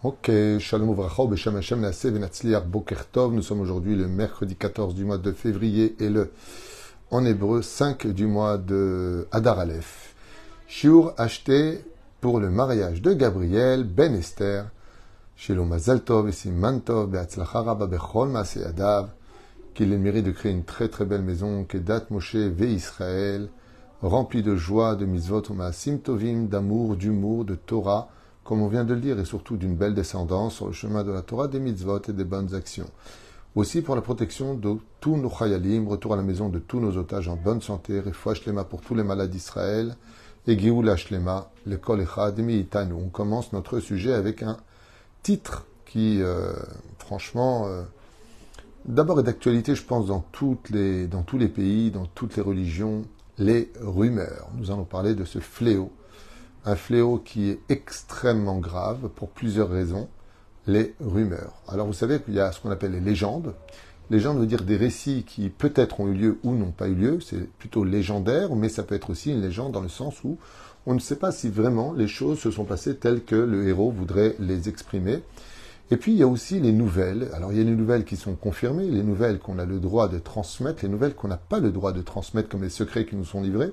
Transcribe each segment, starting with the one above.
Ok, Shalom Uvracha, Beshem Hashem Naaseh Venatzliach Boker Tov. Nous sommes aujourd'hui le mercredi 14 du mois de février et en hébreu, 5 du mois de Adar Aleph. Shiur acheté pour le mariage de Gabriel Ben Esther. Shelo Mazal Tov et Siman Tov Be'atzlacha Rabba Bechol Maaseh Yadav. Qu'il ait le mérite de créer une très très belle maison, Kedat Moshe Ve Israël, remplie de joie, de mitzvot, Maasim Tovim, d'amour, d'humour, de Torah, comme on vient de le dire, et surtout d'une belle descendance sur le chemin de la Torah, des mitzvot et des bonnes actions. Aussi pour la protection de tous nos chayalim, retour à la maison de tous nos otages en bonne santé, refoua shlema pour tous les malades d'Israël, et Géoula shlema, le kol echad mi'itanu. On commence notre sujet avec un titre qui, franchement, d'abord est d'actualité, je pense, dans tous les pays, dans toutes les religions, les rumeurs. Nous allons parler de ce fléau. Un fléau qui est extrêmement grave pour plusieurs raisons, les rumeurs. Alors vous savez qu'il y a ce qu'on appelle les légendes. Légende veut dire des récits qui peut-être ont eu lieu ou n'ont pas eu lieu. C'est plutôt légendaire, mais ça peut être aussi une légende dans le sens où on ne sait pas si vraiment les choses se sont passées telles que le héros voudrait les exprimer. Et puis il y a aussi les nouvelles. Alors il y a les nouvelles qui sont confirmées, les nouvelles qu'on a le droit de transmettre, les nouvelles qu'on n'a pas le droit de transmettre comme les secrets qui nous sont livrés.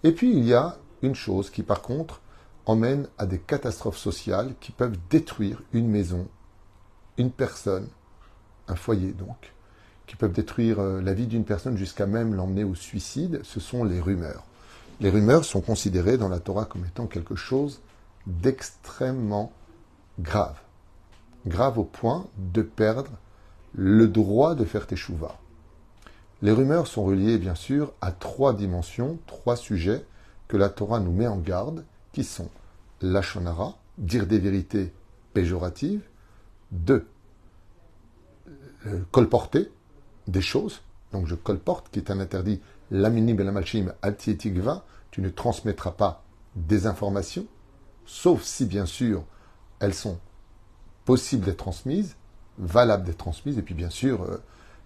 Et puis il y a une chose qui par contre emmène à des catastrophes sociales qui peuvent détruire une maison, une personne, un foyer donc, qui peuvent détruire la vie d'une personne jusqu'à même l'emmener au suicide, ce sont les rumeurs. Les rumeurs sont considérées dans la Torah comme étant quelque chose d'extrêmement grave. Grave au point de perdre le droit de faire teshuva. Les rumeurs sont reliées bien sûr à trois dimensions, trois sujets que la Torah nous met en garde, qui sont la shonara, dire des vérités péjoratives, 2. Colporter des choses, donc je colporte, qui est un interdit, l'aminim et la malchim altietigva, tu ne transmettras pas des informations, sauf si bien sûr elles sont possibles d'être transmises, valables d'être transmises, et puis bien sûr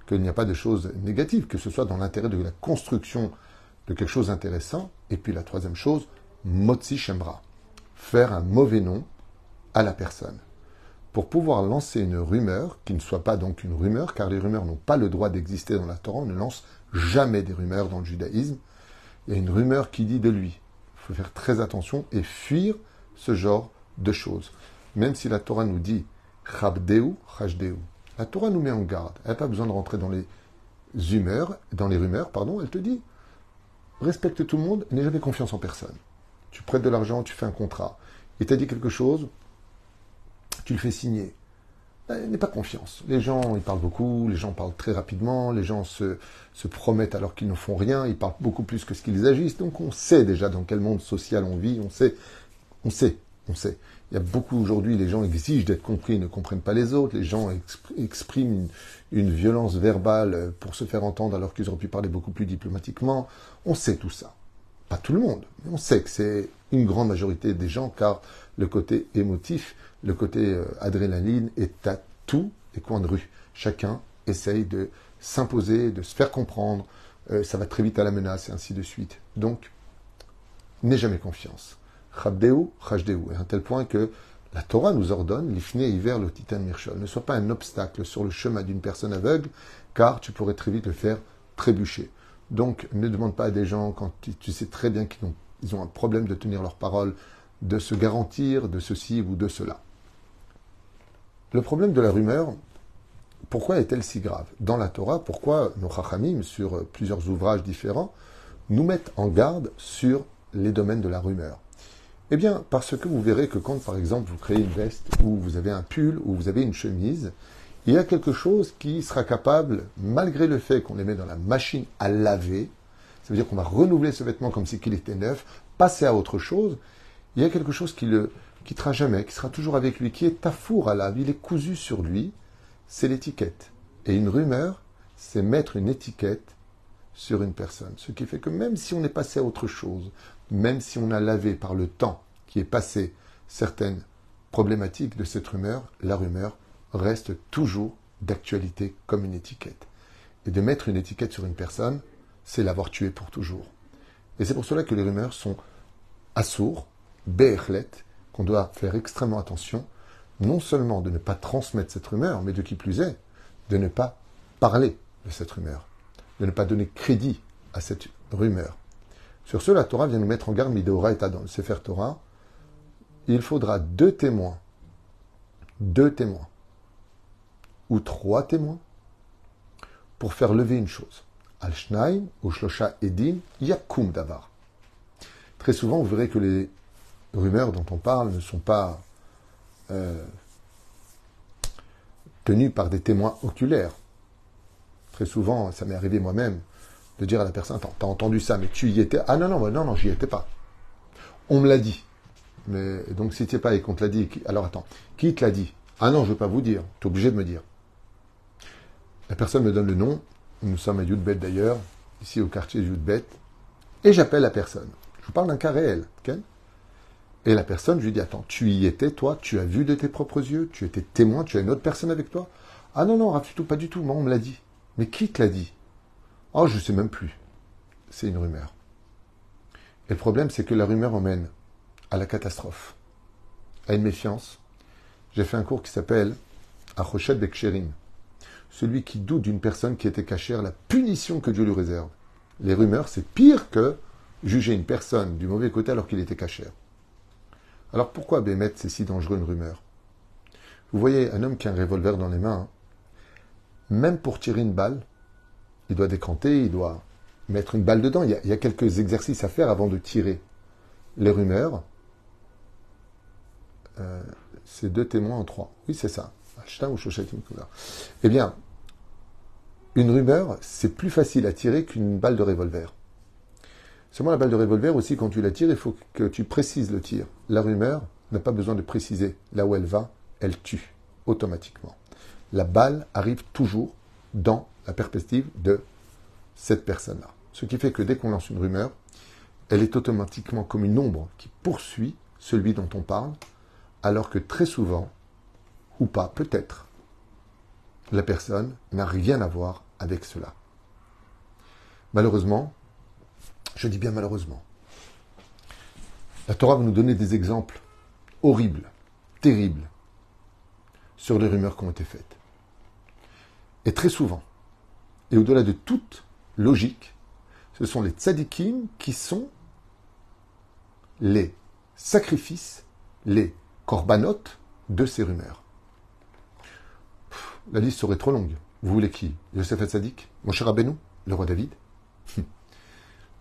qu'il n'y a pas de choses négatives, que ce soit dans l'intérêt de la construction de quelque chose d'intéressant, et puis la troisième chose, Motzi Shemra, faire un mauvais nom à la personne. Pour pouvoir lancer une rumeur, qui ne soit pas donc une rumeur, car les rumeurs n'ont pas le droit d'exister dans la Torah, on ne lance jamais des rumeurs dans le judaïsme. Il y a une rumeur qui dit de lui. Il faut faire très attention et fuir ce genre de choses. Même si la Torah nous dit Chabdeu, Chajdeu. La Torah nous met en garde. Elle n'a pas besoin de rentrer dans les rumeurs, elle te dit respecte tout le monde, n'aie jamais confiance en personne. Tu prêtes de l'argent, tu fais un contrat. Il t'a dit quelque chose, tu le fais signer. N'aie pas confiance. Les gens, ils parlent beaucoup, les gens parlent très rapidement, les gens se promettent alors qu'ils ne font rien, ils parlent beaucoup plus que ce qu'ils agissent. Donc on sait déjà dans quel monde social on vit, on sait. Il y a beaucoup aujourd'hui, les gens exigent d'être compris, ils ne comprennent pas les autres, les gens expriment une violence verbale pour se faire entendre alors qu'ils auraient pu parler beaucoup plus diplomatiquement. On sait tout ça. Pas tout le monde, mais on sait que c'est une grande majorité des gens, car le côté émotif, le côté adrénaline est à tous les coins de rue. Chacun essaye de s'imposer, de se faire comprendre, ça va très vite à la menace et ainsi de suite. Donc, n'aie jamais confiance. Chabdeu, Chajdeu, à un tel point que la Torah nous ordonne, l'ifne hiver le titan mirchol, ne sois pas un obstacle sur le chemin d'une personne aveugle, car tu pourrais très vite le faire trébucher. Donc, ne demande pas à des gens, quand tu sais très bien qu'ils ont un problème de tenir leur parole, de se garantir de ceci ou de cela. Le problème de la rumeur, pourquoi est-elle si grave? Dans la Torah, pourquoi nos chachamim, sur plusieurs ouvrages différents, nous mettent en garde sur les domaines de la rumeur? Eh bien, parce que vous verrez que quand, par exemple, vous créez une veste, ou vous avez un pull, ou vous avez une chemise, il y a quelque chose qui sera capable, malgré le fait qu'on les met dans la machine à laver, ça veut dire qu'on va renouveler ce vêtement comme si il était neuf, passer à autre chose, il y a quelque chose qui ne quittera jamais, qui sera toujours avec lui, qui est tafour à lave, il est cousu sur lui, c'est l'étiquette. Et une rumeur, c'est mettre une étiquette sur une personne. Ce qui fait que même si on est passé à autre chose, même si on a lavé par le temps qui est passé certaines problématiques de cette rumeur, la rumeur reste toujours d'actualité comme une étiquette. Et de mettre une étiquette sur une personne, c'est l'avoir tué pour toujours. Et c'est pour cela que les rumeurs sont assourds, be'echlet, qu'on doit faire extrêmement attention non seulement de ne pas transmettre cette rumeur, mais de qui plus est, de ne pas parler de cette rumeur, de ne pas donner crédit à cette rumeur. Sur ce, la Torah vient nous mettre en garde, Midoraita, dans le Sefer Torah. Il faudra deux témoins, ou trois témoins, pour faire lever une chose. Al-Shnaim ou Shlosha Edim Yakum Davar. Très souvent, vous verrez que les rumeurs dont on parle ne sont pas tenues par des témoins oculaires. Très souvent, ça m'est arrivé moi-même, de dire à la personne, attends, t'as entendu ça, mais tu y étais? Ah non, j'y étais pas. On me l'a dit. Mais donc si tu n'y es pas et qu'on te l'a dit, alors attends, qui te l'a dit? Ah non, je ne veux pas vous dire, tu es obligé de me dire. La personne me donne le nom, nous sommes à Yudbet d'ailleurs, ici au quartier de Yudbet, et j'appelle la personne. Je vous parle d'un cas réel, ok? Et la personne, je lui dis, attends, tu y étais, toi, tu as vu de tes propres yeux, tu étais témoin, tu as une autre personne avec toi? Ah non, Rav, pas du tout, moi on me l'a dit. Mais qui te l'a dit? Oh, je ne sais même plus. C'est une rumeur. Et le problème, c'est que la rumeur emmène à la catastrophe, à une méfiance. J'ai fait un cours qui s'appelle Achoshet Beksherim. Celui qui doute d'une personne qui était cachère, la punition que Dieu lui réserve. Les rumeurs, c'est pire que juger une personne du mauvais côté alors qu'il était cachère. Alors pourquoi, Bémet, c'est si dangereux une rumeur? Vous voyez, un homme qui a un revolver dans les mains, même pour tirer une balle, il doit décanter, il doit mettre une balle dedans. Il y a quelques exercices à faire avant de tirer. Les rumeurs, c'est deux témoins en trois. Oui, c'est ça. Eh bien, une rumeur, c'est plus facile à tirer qu'une balle de revolver. Seulement, la balle de revolver aussi, quand tu la tires, il faut que tu précises le tir. La rumeur n'a pas besoin de préciser. Là où elle va, elle tue automatiquement. La balle arrive toujours dans la perspective de cette personne-là. Ce qui fait que dès qu'on lance une rumeur, elle est automatiquement comme une ombre qui poursuit celui dont on parle, alors que très souvent, ou pas, peut-être, la personne n'a rien à voir avec cela. Malheureusement, je dis bien malheureusement, la Torah va nous donner des exemples horribles, terribles, sur les rumeurs qui ont été faites. Et très souvent, et au-delà de toute logique, ce sont les tzadikim qui sont les sacrifices, les corbanotes de ces rumeurs. La liste serait trop longue. Vous voulez qui? Yosef Hatzadik? Moshe Rabbeinu? Le roi David?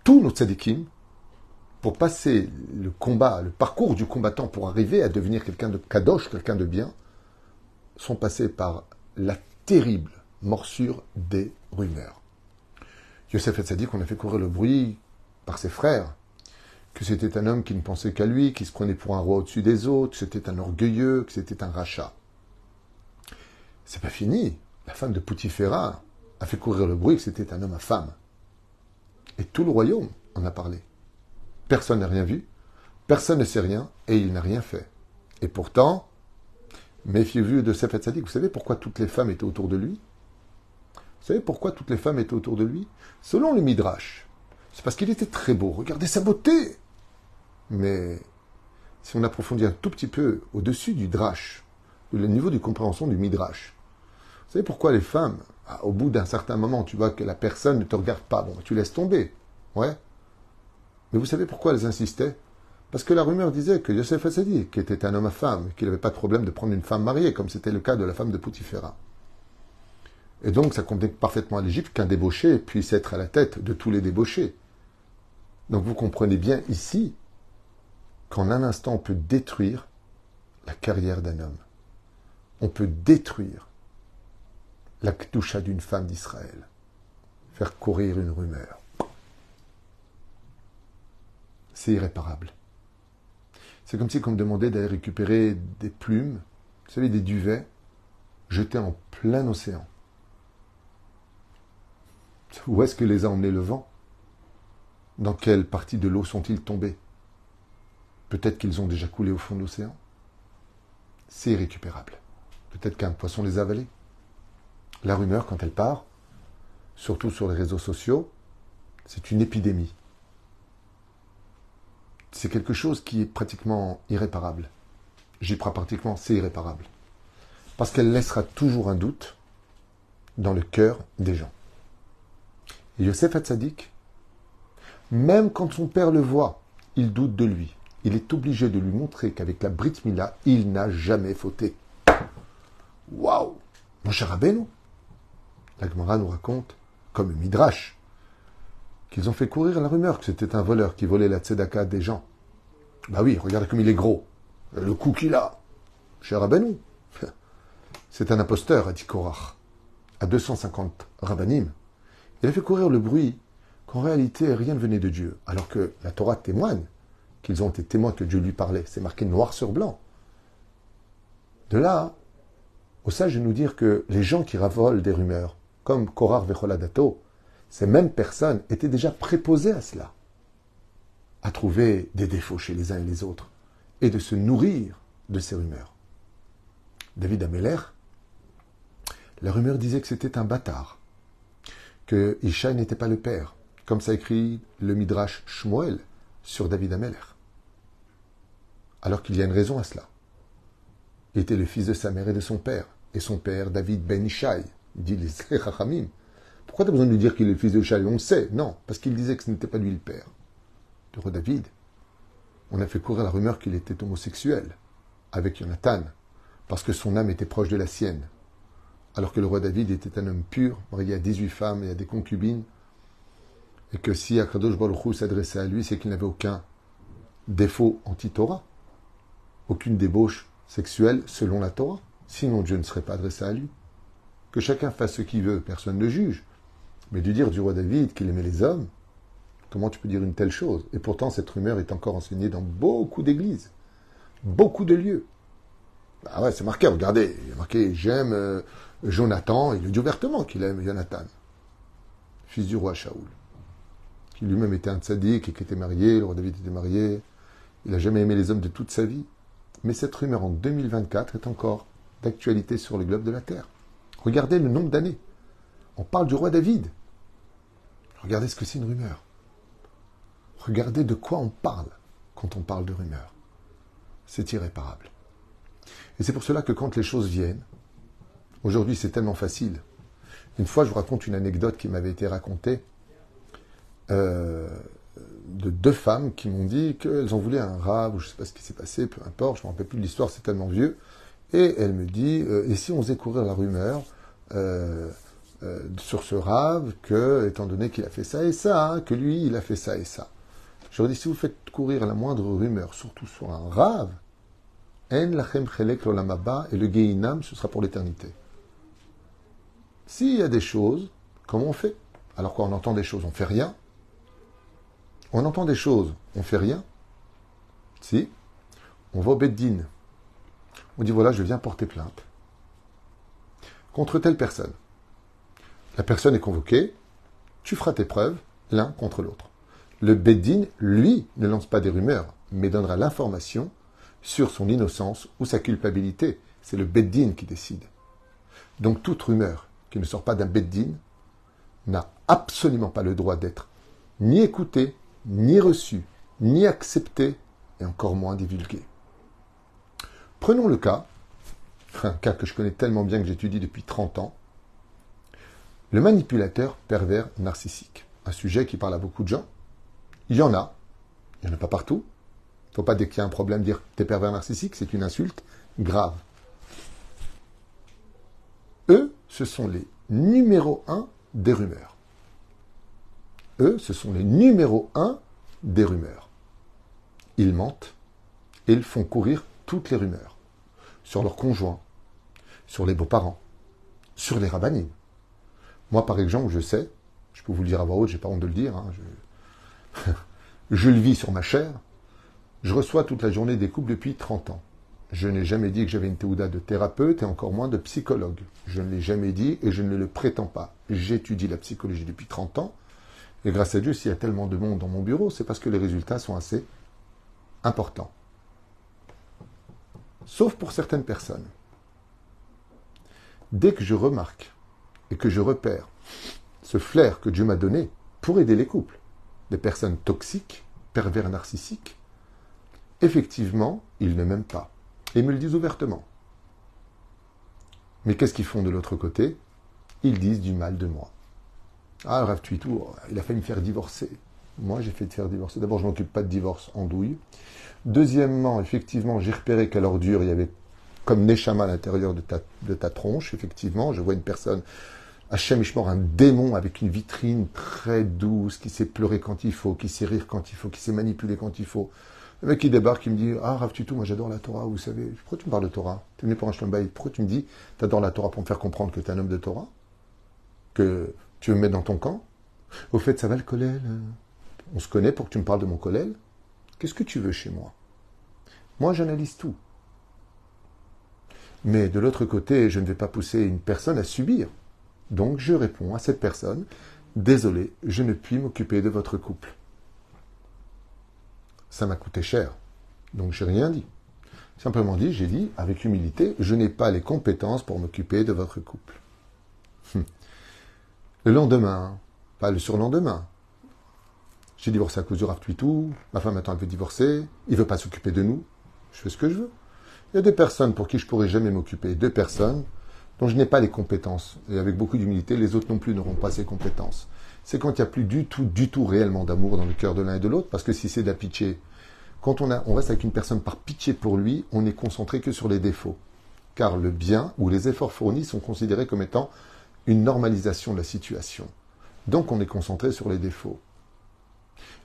Tous nos tzadikim, pour passer le combat, le parcours du combattant pour arriver à devenir quelqu'un de kadosh, quelqu'un de bien, sont passés par la terrible morsure des rumeurs. Yosef Hatzadik, on a fait courir le bruit par ses frères, que c'était un homme qui ne pensait qu'à lui, qui se prenait pour un roi au-dessus des autres, que c'était un orgueilleux, que c'était un rachat. C'est pas fini. La femme de Poutiféra a fait courir le bruit que c'était un homme à femme. Et tout le royaume en a parlé. Personne n'a rien vu, personne ne sait rien, et il n'a rien fait. Et pourtant, méfiez-vous de Yosef Hatzadik. Vous savez pourquoi toutes les femmes étaient autour de lui? Vous savez pourquoi toutes les femmes étaient autour de lui? Selon le Midrash, c'est parce qu'il était très beau. Regardez sa beauté! Mais si on approfondit un tout petit peu au-dessus du drash, le niveau de compréhension du Midrash, vous savez pourquoi les femmes, au bout d'un certain moment, tu vois que la personne ne te regarde pas, bon, tu laisses tomber. Ouais. Mais vous savez pourquoi elles insistaient? Parce que la rumeur disait que Yosef Hatzadik, qui était un homme à femme, qu'il n'avait pas de problème de prendre une femme mariée, comme c'était le cas de la femme de Poutiféra. Et donc, ça convenait parfaitement à l'Égypte qu'un débauché puisse être à la tête de tous les débauchés. Donc, vous comprenez bien ici qu'en un instant, on peut détruire la carrière d'un homme. On peut détruire la kdusha d'une femme d'Israël. Faire courir une rumeur. C'est irréparable. C'est comme si on me demandait d'aller récupérer des plumes, vous savez, des duvets, jetés en plein océan. Où est-ce que les a emmenés le vent? Dans quelle partie de l'eau sont-ils tombés? Peut-être qu'ils ont déjà coulé au fond de l'océan. C'est irrécupérable. Peut-être qu'un poisson les a avalés. La rumeur, quand elle part, surtout sur les réseaux sociaux, c'est une épidémie. C'est quelque chose qui est pratiquement irréparable. j'y crois pratiquement, c'est irréparable. Parce qu'elle laissera toujours un doute dans le cœur des gens. Et Yosef Hatzadik, même quand son père le voit, il doute de lui. Il est obligé de lui montrer qu'avec la Brit Mila, il n'a jamais fauté. Waouh! Mon cher Rabbeinu, la Gemara nous raconte, comme le Midrash, qu'ils ont fait courir la rumeur que c'était un voleur qui volait la tzedaka des gens. Bah oui, regardez comme il est gros. Le coup qu'il a. Cher Rabbeinu, c'est un imposteur, a dit Korach. À 250 rabbanim, il a fait courir le bruit qu'en réalité rien ne venait de Dieu, alors que la Torah témoigne qu'ils ont été témoins que Dieu lui parlait. C'est marqué noir sur blanc. De là, au sage de nous dire que les gens qui ravolent des rumeurs, comme Korach Vecholadato, ces mêmes personnes étaient déjà préposées à cela, à trouver des défauts chez les uns et les autres, et de se nourrir de ces rumeurs. David Améler, la rumeur disait que c'était un bâtard, que Ishaï n'était pas le père, comme ça écrit le Midrash Shmuel sur David Améler. Alors qu'il y a une raison à cela. Il était le fils de sa mère et de son père, et son père, David ben Ishaï, dit les Chachamim. Pourquoi tu as besoin de lui dire qu'il est le fils de Ishaï? On le sait, non, parce qu'il disait que ce n'était pas lui le père. Le roi David, on a fait courir la rumeur qu'il était homosexuel avec Jonathan, parce que son âme était proche de la sienne. Alors que le roi David était un homme pur, marié à 18 femmes et à des concubines, et que si Akadosh Baruch Hu s'adressait à lui, c'est qu'il n'avait aucun défaut anti-Torah, aucune débauche sexuelle selon la Torah, sinon Dieu ne serait pas adressé à lui. Que chacun fasse ce qu'il veut, personne ne juge, mais de dire du roi David qu'il aimait les hommes, comment tu peux dire une telle chose? Et pourtant, cette rumeur est encore enseignée dans beaucoup d'églises, beaucoup de lieux. Ah ouais, c'est marqué, regardez, il y a marqué « J'aime Jonathan », il le dit ouvertement qu'il aime Jonathan, fils du roi Shaoul, qui lui-même était un tzaddik et qui était marié, le roi David était marié, il n'a jamais aimé les hommes de toute sa vie. Mais cette rumeur en 2024 est encore d'actualité sur le globe de la Terre. Regardez le nombre d'années. On parle du roi David. Regardez ce que c'est une rumeur. Regardez de quoi on parle quand on parle de rumeur. C'est irréparable. Et c'est pour cela que quand les choses viennent, aujourd'hui c'est tellement facile. Une fois, je vous raconte une anecdote qui m'avait été racontée de deux femmes qui m'ont dit qu'elles en voulaient un rave, ou je ne sais pas ce qui s'est passé, peu importe, je ne me rappelle plus de l'histoire, c'est tellement vieux. Et elle me dit, et si on faisait courir la rumeur sur ce rave, que, étant donné qu'il a fait ça et ça, que lui, il a fait ça et ça. Je leur dis, si vous faites courir la moindre rumeur, surtout sur un rave, en lachem chelek l'olam haba, et le Gehinam, ce sera pour l'éternité. S'il y a des choses, comment on fait? Alors quand on entend des choses, on ne fait rien. On entend des choses, on ne fait rien. Si, on va au Beddin. On dit, voilà, je viens porter plainte contre telle personne. La personne est convoquée, tu feras tes preuves l'un contre l'autre. Le Beddin, lui, ne lance pas des rumeurs, mais donnera l'information sur son innocence ou sa culpabilité. C'est le Beddin qui décide. Donc toute rumeur qui ne sort pas d'un Beddin n'a absolument pas le droit d'être ni écoutée, ni reçue, ni acceptée, et encore moins divulguée. Prenons le cas, un cas que je connais tellement bien que j'étudie depuis 30 ans, le manipulateur pervers narcissique. Un sujet qui parle à beaucoup de gens. Il y en a pas partout. Il ne faut pas, dès qu'il y a un problème, dire « t'es pervers narcissique », c'est une insulte grave. Eux, ce sont les numéros 1 des rumeurs. Eux, ce sont les numéros 1 des rumeurs. Ils mentent et ils font courir toutes les rumeurs. Sur leurs conjoints, sur les beaux-parents, sur les rabbanim. Moi, par exemple, je sais, je peux vous le dire à voix haute, j'ai pas honte de le dire, hein, je le vis sur ma chair, je reçois toute la journée des couples depuis 30 ans. Je n'ai jamais dit que j'avais une théouda de thérapeute et encore moins de psychologue. Je ne l'ai jamais dit et je ne le prétends pas. J'étudie la psychologie depuis 30 ans et grâce à Dieu, s'il y a tellement de monde dans mon bureau, c'est parce que les résultats sont assez importants. Sauf pour certaines personnes. Dès que je remarque et que je repère ce flair que Dieu m'a donné pour aider les couples, des personnes toxiques, pervers narcissiques, effectivement, ils ne m'aiment pas. Et ils me le disent ouvertement. Mais qu'est-ce qu'ils font de l'autre côté? Ils disent du mal de moi. Ah, le Rav Tuitou, il a failli me faire divorcer. Moi, j'ai fait te faire divorcer. D'abord, je ne m'occupe pas de divorce en douille. Deuxièmement, effectivement, j'ai repéré qu'à l'ordure, il y avait comme Neshama à l'intérieur de ta tronche. Effectivement, je vois une personne, Hachem Ishmor, un démon avec une vitrine très douce, qui sait pleurer quand il faut, qui sait rire quand il faut, qui sait manipuler quand il faut. Le mec qui débarque, il me dit, ah Rav Tuitou, moi j'adore la Torah, vous savez. Pourquoi tu me parles de Torah? Tu es venu pour un shlombaï. Pourquoi tu me dis, tu adores la Torah pour me faire comprendre que tu es un homme de Torah? Que tu veux me mettre dans ton camp? Au fait, ça va le kollel? On se connaît pour que tu me parles de mon kollel? Qu'est-ce que tu veux chez moi? Moi, j'analyse tout. Mais de l'autre côté, je ne vais pas pousser une personne à subir. Donc, je réponds à cette personne, désolé, je ne puis m'occuper de votre couple. Ça m'a coûté cher. Donc, je n'ai rien dit. Simplement dit, j'ai dit, avec humilité, je n'ai pas les compétences pour m'occuper de votre couple. Le lendemain, pas le surlendemain, j'ai divorcé à cause du Rav Tuitou, ma femme maintenant elle veut divorcer, il ne veut pas s'occuper de nous, je fais ce que je veux. Il y a deux personnes pour qui je ne pourrai jamais m'occuper, deux personnes dont je n'ai pas les compétences, et avec beaucoup d'humilité, les autres non plus n'auront pas ces compétences. C'est quand il n'y a plus du tout réellement d'amour dans le cœur de l'un et de l'autre, parce que si c'est de la pitié, quand on reste avec une personne par pitié pour lui, on n'est concentré que sur les défauts. Car le bien ou les efforts fournis sont considérés comme étant une normalisation de la situation. Donc on est concentré sur les défauts.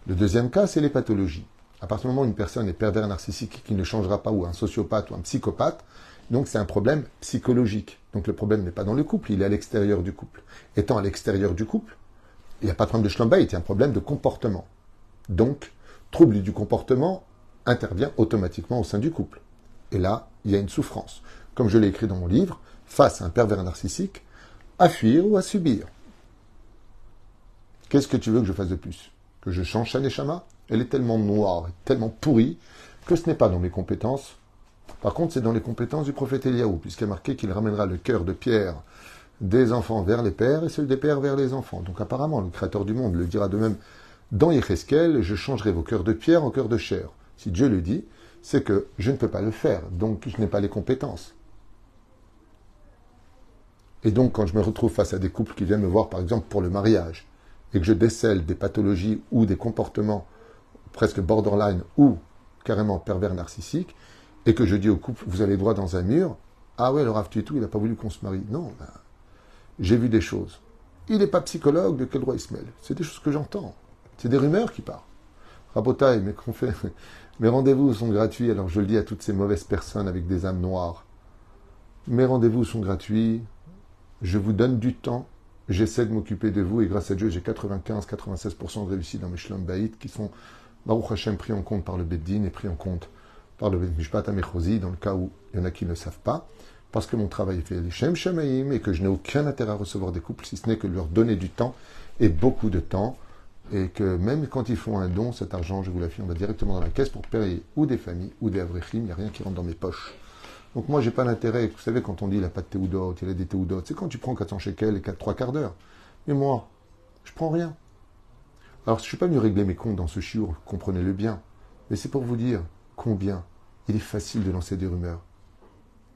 Le deuxième cas, c'est les pathologies. À partir du moment où une personne est pervers narcissique qui ne changera pas, ou un sociopathe ou un psychopathe, donc c'est un problème psychologique. Donc le problème n'est pas dans le couple, il est à l'extérieur du couple. Étant à l'extérieur du couple, il n'y a pas de problème de schlambaït, il y a un problème de comportement. Donc, trouble du comportement intervient automatiquement au sein du couple. Et là, il y a une souffrance. Comme je l'ai écrit dans mon livre, face à un pervers narcissique, à fuir ou à subir. Qu'est-ce que tu veux que je fasse de plus? Que je change sa neshama? Elle est tellement noire, tellement pourrie, que ce n'est pas dans mes compétences. Par contre, c'est dans les compétences du prophète Eliaou, puisqu'il est marqué qu'il ramènera le cœur de pierre des enfants vers les pères et celui des pères vers les enfants. Donc apparemment, le Créateur du monde le dira de même dans Yecheskel, je changerai vos cœurs de pierre en cœurs de chair. Si Dieu le dit, c'est que je ne peux pas le faire, donc je n'ai pas les compétences. Et donc, quand je me retrouve face à des couples qui viennent me voir, par exemple, pour le mariage, et que je décèle des pathologies ou des comportements presque borderline ou carrément pervers narcissiques, et que je dis au couple, vous allez droit dans un mur, ah ouais, le Rav Tuitou, il n'a pas voulu qu'on se marie. Non, ben, j'ai vu des choses. Il n'est pas psychologue, de quel droit il se mêle? C'est des choses que j'entends. C'est des rumeurs qui partent. Rabotaille, mais qu'on fait... Mes rendez-vous sont gratuits, alors je le dis à toutes ces mauvaises personnes avec des âmes noires. Mes rendez-vous sont gratuits, je vous donne du temps, j'essaie de m'occuper de vous, et grâce à Dieu, j'ai 95-96% de réussite dans mes shlom baït qui sont, Baruch Hashem, pris en compte par le Beddin et pris en compte par le Mishpat Amechosi, dans le cas où il y en a qui ne le savent pas, parce que mon travail est fait les Shem Shemaim et que je n'ai aucun intérêt à recevoir des couples, si ce n'est que leur donner du temps, et beaucoup de temps, et que même quand ils font un don, cet argent, je vous l'affirme, va directement dans la caisse pour payer ou des familles ou des avrechim, il n'y a rien qui rentre dans mes poches. Donc moi, j'ai pas l'intérêt, vous savez, quand on dit il n'a pas de théoudot, il a des théoudotes, c'est quand tu prends 400 shekels et 3 quarts d'heure. Mais moi, je prends rien. Alors, je ne suis pas venu régler mes comptes dans ce chiour, comprenez-le bien. Mais c'est pour vous dire combien il est facile de lancer des rumeurs.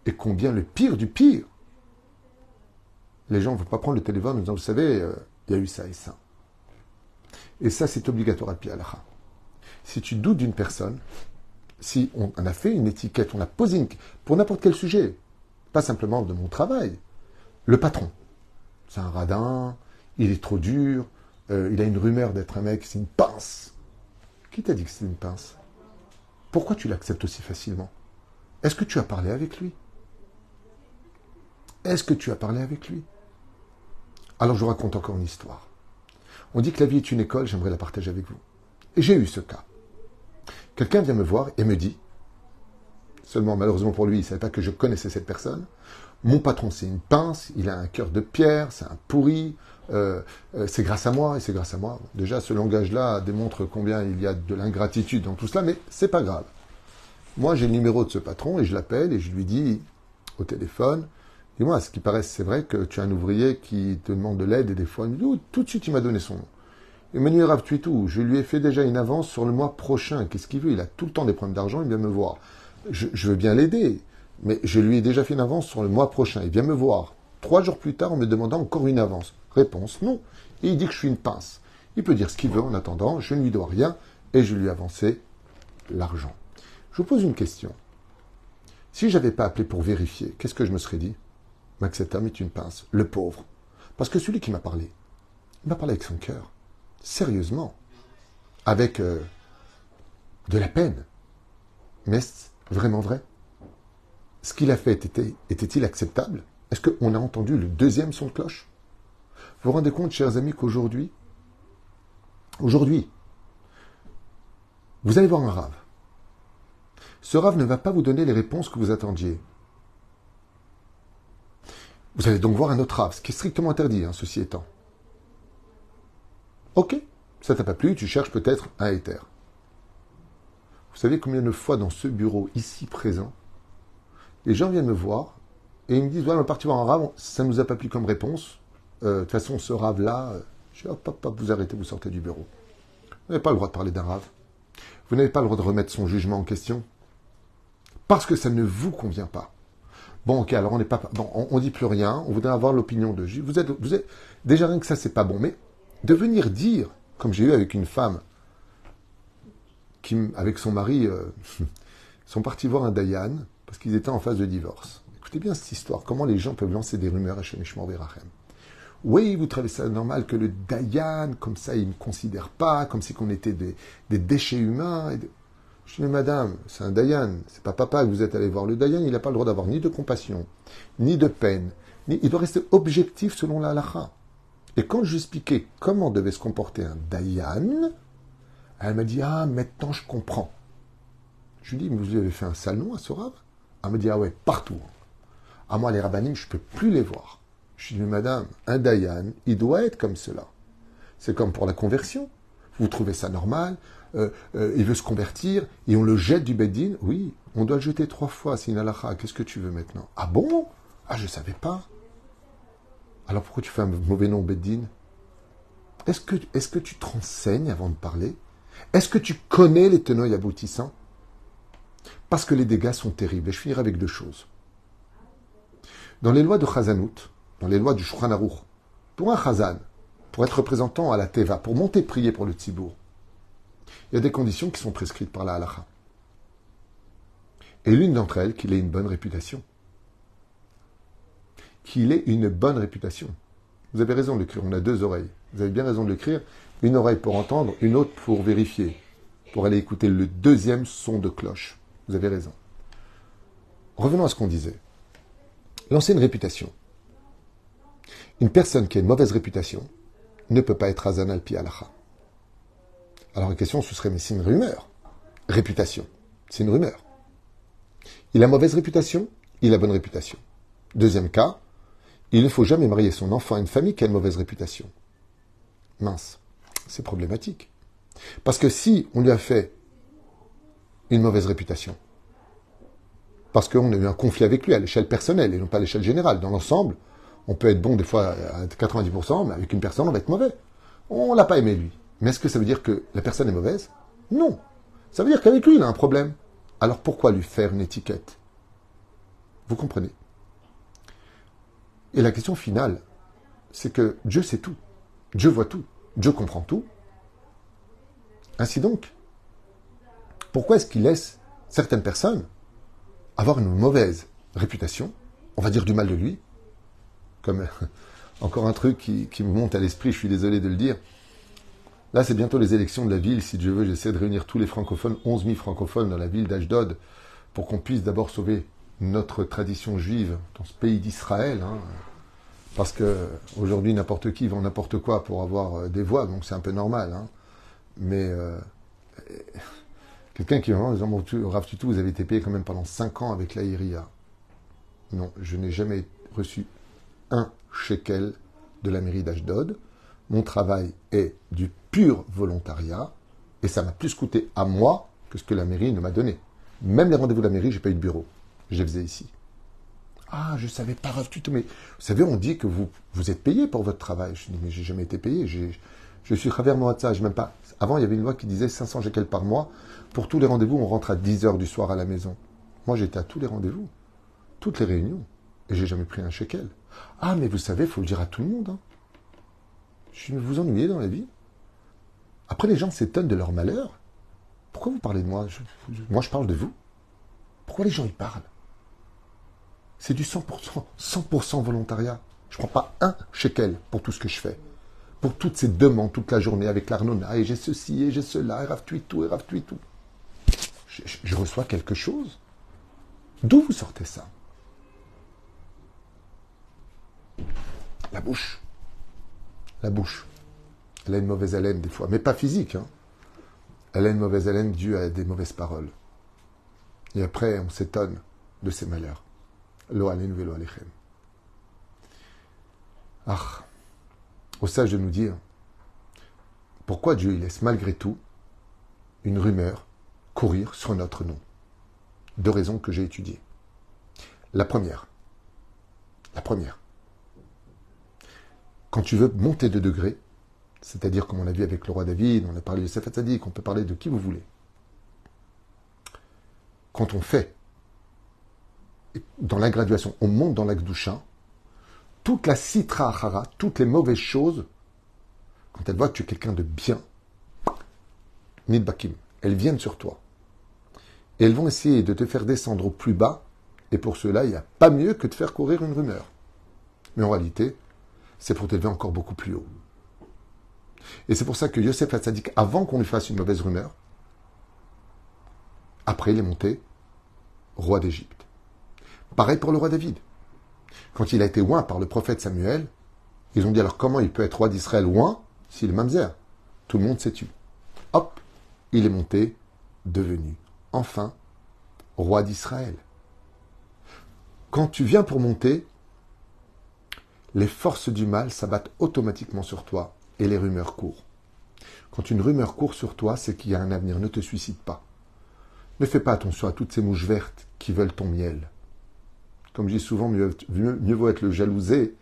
Et combien le pire du pire. Les gens ne vont pas prendre le téléphone en disant, vous savez, il y a eu ça et ça. Et ça, c'est obligatoire à Pi-Halacha. Si tu doutes d'une personne, si on a fait une étiquette, on a posé une... pour n'importe quel sujet, pas simplement de mon travail, le patron, c'est un radin, il est trop dur, il a une rumeur d'être un mec, c'est une pince. Qui t'a dit que c'est une pince? Pourquoi tu l'acceptes aussi facilement? Est-ce que tu as parlé avec lui? Est-ce que tu as parlé avec lui? Alors je vous raconte encore une histoire. On dit que la vie est une école, j'aimerais la partager avec vous. Et j'ai eu ce cas. Quelqu'un vient me voir et me dit, seulement malheureusement pour lui, il ne savait pas que je connaissais cette personne, mon patron c'est une pince, il a un cœur de pierre, c'est un pourri, c'est grâce à moi, et c'est grâce à moi. Déjà, ce langage-là démontre combien il y a de l'ingratitude dans tout cela, mais c'est pas grave. Moi, j'ai le numéro de ce patron, et je l'appelle, et je lui dis au téléphone, dis-moi, ce qui paraît, c'est vrai que tu as un ouvrier qui te demande de l'aide, et des fois, il me dit, oh, tout de suite, il m'a donné son nom. Emmanuel Rav Tuitou, je lui ai fait déjà une avance sur le mois prochain. Qu'est-ce qu'il veut? Il a tout le temps des problèmes d'argent, il vient me voir. je veux bien l'aider, mais je lui ai déjà fait une avance sur le mois prochain. Il vient me voir 3 jours plus tard en me demandant encore une avance. Réponse, non. Et il dit que je suis une pince. Il peut dire ce qu'il veut en attendant, je ne lui dois rien et je lui ai avancé l'argent. Je vous pose une question. Si je n'avais pas appelé pour vérifier, qu'est-ce que je me serais dit? Cet homme est une pince, le pauvre. Parce que celui qui m'a parlé, il m'a parlé avec son cœur, sérieusement, avec de la peine. Mais est-ce vraiment vrai? Ce qu'il a fait était-il acceptable? Est-ce qu'on a entendu le deuxième son de cloche? Vous vous rendez compte, chers amis, qu'aujourd'hui, vous allez voir un rave. Ce rave ne va pas vous donner les réponses que vous attendiez. Vous allez donc voir un autre rave, ce qui est strictement interdit, ceci étant. Ok, ça t'a pas plu, tu cherches peut-être un hater. Vous savez combien de fois dans ce bureau, ici présent, les gens viennent me voir et ils me disent, voilà, on est parti voir un rave, ça ne nous a pas plu comme réponse. De toute façon, ce rave-là, je dis, hop, vous arrêtez, vous sortez du bureau. Vous n'avez pas le droit de parler d'un rave. Vous n'avez pas le droit de remettre son jugement en question. Parce que ça ne vous convient pas. Bon, ok, alors on dit plus rien, on voudrait avoir l'opinion de J. Vous êtes, déjà rien que ça, c'est pas bon. Mais de venir dire, comme j'ai eu avec une femme, qui, avec son mari, sont partis voir un Dayan, parce qu'ils étaient en phase de divorce. Écoutez bien cette histoire, comment les gens peuvent lancer des rumeurs à Shemishmor Berachem. Oui, vous trouvez ça normal que le Dayan, comme ça, il ne considère pas, comme si qu'on était des déchets humains. Je dis, mais madame, c'est un Dayan, c'est pas papa que vous êtes allé voir. Le Dayan, il n'a pas le droit d'avoir ni de compassion, ni de peine. Il doit rester objectif selon la halakha. Et quand j'expliquais comment devait se comporter un Dayan, elle m'a dit, ah, maintenant je comprends. Je lui dis, mais vous avez fait un sale nom à ce rave? Elle m'a dit, ah ouais, partout. À moi, les rabbinim, je ne peux plus les voir. Je lui dis, mais madame, un Dayan, il doit être comme cela. C'est comme pour la conversion. Vous trouvez ça normal, il veut se convertir, et on le jette du Beddin. Oui, on doit le jeter 3 fois, c'est une halakha. Qu'est-ce que tu veux maintenant? Ah bon? Ah, je ne savais pas. Alors pourquoi tu fais un mauvais nom au Beddin? Est-ce que tu te renseignes avant de parler? Est-ce que tu connais les tenants et aboutissants? Parce que les dégâts sont terribles. Et je finirai avec 2 choses. Dans les lois de Chazanout, dans les lois du Shulchan Aruch, pour un Chazan, pour être représentant à la Teva, pour monter prier pour le Tzibour, il y a des conditions qui sont prescrites par la halakha. Et l'une d'entre elles, qu'il ait une bonne réputation. Qu'il ait une bonne réputation. Vous avez raison de l'écrire, on a 2 oreilles. Vous avez bien raison de l'écrire. Une oreille pour entendre, une autre pour vérifier. Pour aller écouter le 2e son de cloche. Vous avez raison. Revenons à ce qu'on disait. Lancer une réputation. Une personne qui a une mauvaise réputation ne peut pas être Hazan al-Pi halakha. Alors la question, ce serait, mais c'est une rumeur. Réputation. C'est une rumeur. Il a mauvaise réputation, il a bonne réputation. 2e cas, il ne faut jamais marier son enfant à une famille qui a une mauvaise réputation. Mince, c'est problématique. Parce que si on lui a fait une mauvaise réputation, parce qu'on a eu un conflit avec lui à l'échelle personnelle et non pas à l'échelle générale, dans l'ensemble, on peut être bon des fois à 90%, mais avec une personne, on va être mauvais. On ne l'a pas aimé, lui. Mais est-ce que ça veut dire que la personne est mauvaise? Non. Ça veut dire qu'avec lui, il a un problème. Alors pourquoi lui faire une étiquette? Vous comprenez? Et la question finale, c'est que Dieu sait tout. Dieu voit tout. Dieu comprend tout. Ainsi donc, pourquoi est-ce qu'il laisse certaines personnes avoir une mauvaise réputation? On va dire du mal de lui. Comme encore un truc qui me monte à l'esprit, je suis désolé de le dire. Là, c'est bientôt les élections de la ville. Si Dieu veut, j'essaie de réunir tous les francophones, 11 000 francophones dans la ville d'Ashdod, pour qu'on puisse d'abord sauver notre tradition juive dans ce pays d'Israël. Parce que aujourd'hui, n'importe qui vend n'importe quoi pour avoir des voix, donc c'est un peu normal. Mais quelqu'un qui vend en disant, bon, Rav Tutu, vous avez été payé quand même pendant 5 ans avec la Iria. Non, je n'ai jamais reçu un shekel de la mairie d'Ashdod. Mon travail est du pur volontariat et ça m'a plus coûté à moi que ce que la mairie ne m'a donné. Même les rendez-vous de la mairie, j'ai pas eu de bureau. Je les faisais ici. Ah, je savais pas, Rav Tutu, mais vous savez, on dit que vous êtes payé pour votre travail. Je dis, mais j'ai jamais été payé. Je suis travers moi de ça. Même pas. Avant, il y avait une loi qui disait 500 shekels par mois. Pour tous les rendez-vous, on rentre à 10 heures du soir à la maison. Moi, j'étais à tous les rendez-vous, toutes les réunions, et j'ai jamais pris un shekel. Ah, mais vous savez, il faut le dire à tout le monde. Hein. Je vous ennuyez dans la vie. Après, les gens s'étonnent de leur malheur. Pourquoi vous parlez de moi? Moi, je parle de vous. Pourquoi les gens y parlent? C'est du 100%, 100% volontariat. Je ne prends pas un shekel pour tout ce que je fais. Pour toutes ces demandes toute la journée avec l'Arnona, et j'ai ceci, et j'ai cela, et Rav-Tuitou, et Rav-Tuitou. Je reçois quelque chose. D'où vous sortez ça? La bouche. La bouche. Elle a une mauvaise haleine des fois, mais pas physique. Hein. Elle a une mauvaise haleine due à des mauvaises paroles. Et après, on s'étonne de ses malheurs. Lo aleinu velo alechem. Ah, au sage de nous dire, pourquoi Dieu il laisse malgré tout une rumeur courir sur notre nom? 2 raisons que j'ai étudiées. La première, quand tu veux monter de degré, c'est-à-dire comme on a vu avec le roi David, on a parlé de Yosef Hatzadik, on peut parler de qui vous voulez. Quand on fait, dans la graduation, on monte dans la Gdusha, toute la Sitra Achara, toutes les mauvaises choses, quand elles voient que tu es quelqu'un de bien, Nidbakim, elles viennent sur toi. Et elles vont essayer de te faire descendre au plus bas, et pour cela, il n'y a pas mieux que de faire courir une rumeur. Mais en réalité, c'est pour t'élever encore beaucoup plus haut. Et c'est pour ça que Yosef Hatzadik, avant qu'on lui fasse une mauvaise rumeur, après il est monté roi d'Égypte. Pareil pour le roi David. Quand il a été oint par le prophète Samuel, ils ont dit alors comment il peut être roi d'Israël oint s'il est mamzer? Tout le monde s'est tué. Hop, il est monté, devenu enfin roi d'Israël. Quand tu viens pour monter, les forces du mal s'abattent automatiquement sur toi et les rumeurs courent. Quand une rumeur court sur toi, c'est qu'il y a un avenir. Ne te suicide pas. Ne fais pas attention à toutes ces mouches vertes qui veulent ton miel. Comme je dis souvent, mieux vaut être le jalousé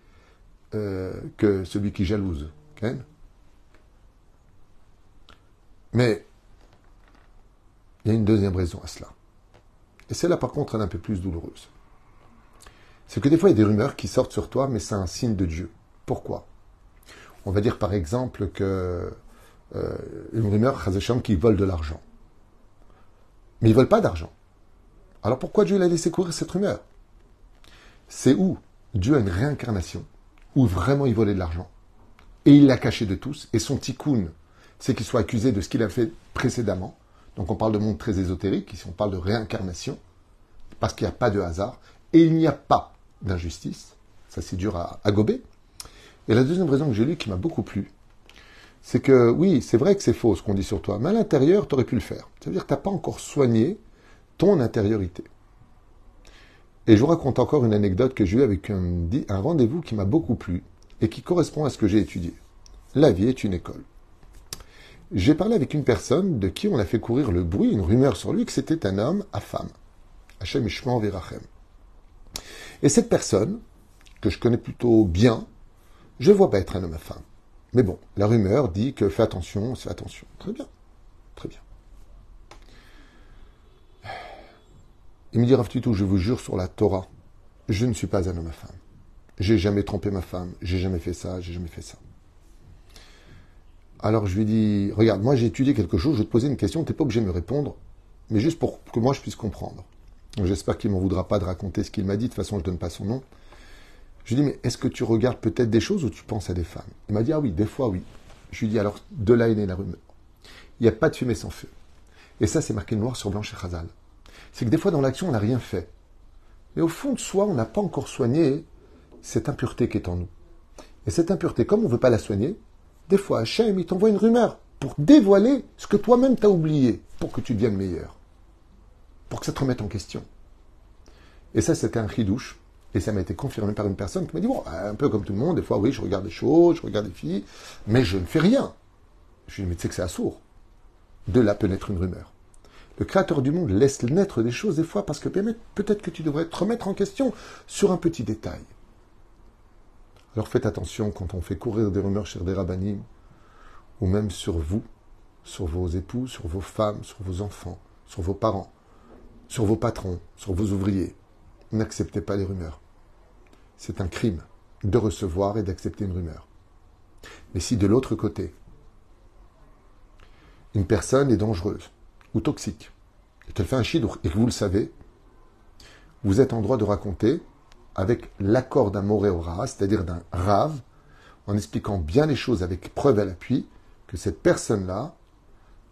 que celui qui jalouse. Okay? Mais il y a une deuxième raison à cela. Et celle-là, par contre, elle est un peu plus douloureuse. C'est que des fois, il y a des rumeurs qui sortent sur toi, mais c'est un signe de Dieu. Pourquoi? On va dire, par exemple, que une rumeur, Chazécham, qui vole de l'argent. Mais ils ne veulent pas d'argent. Alors pourquoi Dieu l'a laissé courir cette rumeur? C'est où Dieu a une réincarnation, où vraiment il volait de l'argent. Et il l'a caché de tous. Et son tikkun, c'est qu'il soit accusé de ce qu'il a fait précédemment. Donc on parle de monde très ésotérique, ici on parle de réincarnation, parce qu'il n'y a pas de hasard, et il n'y a pas d'injustice. Ça c'est dur à gober. Et la deuxième raison que j'ai lue, qui m'a beaucoup plu, c'est que oui, c'est vrai que c'est faux ce qu'on dit sur toi, mais à l'intérieur, tu aurais pu le faire. Ça veut dire que tu n'as pas encore soigné ton intériorité. Et je vous raconte encore une anecdote que j'ai eue avec un rendez-vous qui m'a beaucoup plu et qui correspond à ce que j'ai étudié. La vie est une école. J'ai parlé avec une personne de qui on a fait courir le bruit, une rumeur sur lui, que c'était un homme à femme. Hachem Ishmael Virachem. Et cette personne, que je connais plutôt bien, je ne vois pas être un homme à femme. Mais bon, la rumeur dit que fais attention, fais attention. Très bien, très bien. Il me dit, Rav Tuitou, je vous jure sur la Torah, je ne suis pas un homme à femme. J'ai jamais trompé ma femme, j'ai jamais fait ça, j'ai jamais fait ça. Alors je lui dis, regarde, moi j'ai étudié quelque chose, je vais te poser une question, tu n'es pas obligé de me répondre, mais juste pour que moi je puisse comprendre. Donc, j'espère qu'il ne m'en voudra pas de raconter ce qu'il m'a dit, de toute façon je ne donne pas son nom. Je lui dis, mais est-ce que tu regardes peut-être des choses ou tu penses à des femmes? Il m'a dit, ah oui, des fois oui. Je lui dis, alors de là est née la rumeur. Il n'y a pas de fumée sans feu. Et ça c'est marqué noir sur blanc chez Chazal. C'est que des fois dans l'action on n'a rien fait. Mais au fond de soi, on n'a pas encore soigné cette impureté qui est en nous. Et cette impureté, comme on ne veut pas la soigner, des fois Hachem, il t'envoie une rumeur pour dévoiler ce que toi-même t'as oublié, pour que tu deviennes meilleur. Pour que ça te remette en question. Et ça, c'était un chidouche. Et ça m'a été confirmé par une personne qui m'a dit, bon, un peu comme tout le monde, des fois, oui, je regarde des choses, je regarde des filles, mais je ne fais rien. Je lui dis, mais tu sais que c'est assourd. De là peut naître une rumeur. Le Créateur du monde laisse naître des choses des fois parce que peut-être que tu devrais te remettre en question sur un petit détail. Alors faites attention quand on fait courir des rumeurs chez des rabbanim, ou même sur vous, sur vos époux, sur vos femmes, sur vos enfants, sur vos parents, sur vos patrons, sur vos ouvriers. N'acceptez pas les rumeurs. C'est un crime de recevoir et d'accepter une rumeur. Mais si de l'autre côté, une personne est dangereuse ou toxique, et qu'elle fait un chidour, et que vous le savez, vous êtes en droit de raconter avec l'accord d'un moréora, c'est-à-dire d'un rave, en expliquant bien les choses avec preuve à l'appui, que cette personne-là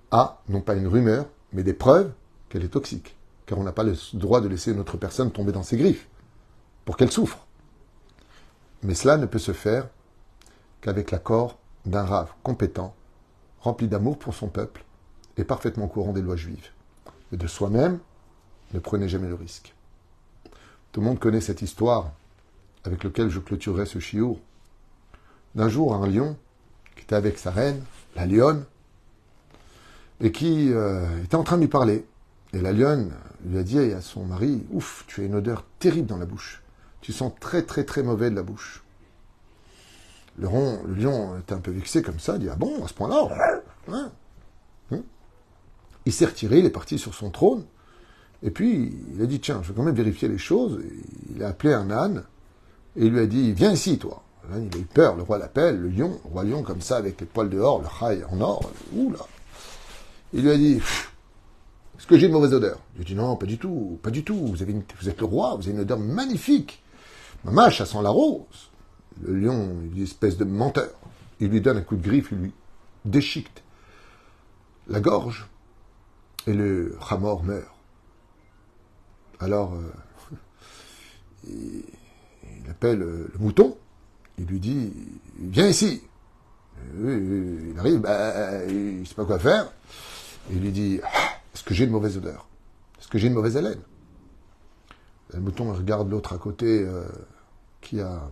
a, non pas une rumeur, mais des preuves qu'elle est toxique. Car on n'a pas le droit de laisser une autre personne tomber dans ses griffes, pour qu'elle souffre. Mais cela ne peut se faire qu'avec l'accord d'un rave compétent, rempli d'amour pour son peuple, et parfaitement au courant des lois juives. Et de soi-même, ne prenez jamais le risque. Tout le monde connaît cette histoire avec laquelle je clôturerai ce chiour. D'un jour, un lion qui était avec sa reine, la lionne, et qui était en train de lui parler. Et la lionne lui a dit à son mari, « Ouf, tu as une odeur terrible dans la bouche. Tu sens très très très mauvais de la bouche. » Le lion était un peu vexé comme ça, il dit, « Ah bon, à ce point-là ouais. » Il s'est retiré, il est parti sur son trône, et puis il a dit, « Tiens, je vais quand même vérifier les choses. » Il a appelé un âne, et il lui a dit, « Viens ici, toi. » L'âne, il a eu peur, le roi l'appelle, le roi lion comme ça, avec les poils dehors, le rail en or, oula. Il lui a dit, « Est-ce que j'ai une mauvaise odeur ?» Il a dit, « Non, pas du tout, pas du tout. Vous êtes le roi, vous avez une odeur magnifique. Mamache, ça sent la rose. » Le lion, il dit, espèce de menteur. Il lui donne un coup de griffe, il lui déchiquette la gorge, et le Hamor meurt. Alors, il appelle le mouton, il lui dit, viens ici. Il arrive, il ne sait pas quoi faire. Il lui dit, est-ce que j'ai une mauvaise odeur? Est-ce que j'ai une mauvaise haleine? Le mouton regarde l'autre à côté qui a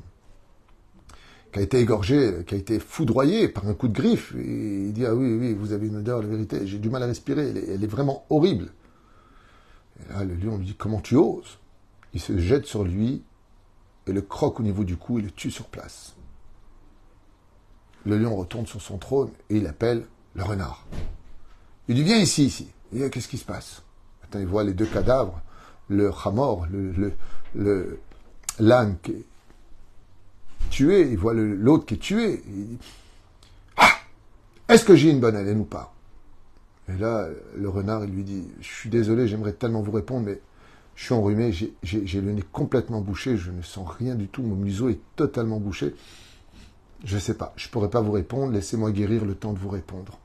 été égorgé, qui a été foudroyé par un coup de griffe. Et il dit, ah oui, vous avez une odeur, la vérité, j'ai du mal à respirer, elle est vraiment horrible. Et là, le lion lui dit, comment tu oses? Il se jette sur lui et le croque au niveau du cou et le tue sur place. Le lion retourne sur son trône et il appelle le renard. Il dit, viens ici. Il dit, qu'est-ce qui se passe? Attends, il voit les deux cadavres, le Hamor, l'âne qui est tué, il voit l'autre qui est tué. Il dit, est-ce que j'ai une bonne haleine ou pas? Et là, le renard, il lui dit, je suis désolé, j'aimerais tellement vous répondre, mais je suis enrhumé, j'ai le nez complètement bouché, je ne sens rien du tout, mon museau est totalement bouché. Je ne sais pas, je ne pourrais pas vous répondre, laissez-moi guérir le temps de vous répondre.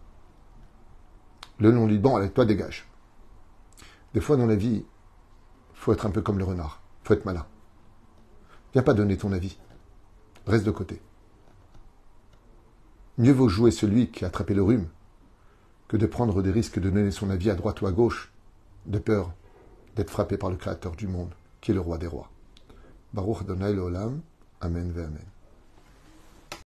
Le lion lui dit, bon, allez, toi, dégage. Des fois, dans la vie, il faut être un peu comme le renard, il faut être malin. Viens pas donner ton avis, reste de côté. Mieux vaut jouer celui qui a attrapé le rhume que de prendre des risques de donner son avis à droite ou à gauche, de peur d'être frappé par le Créateur du monde, qui est le roi des rois. Baruch Adonai Leolam, Amen ve Amen.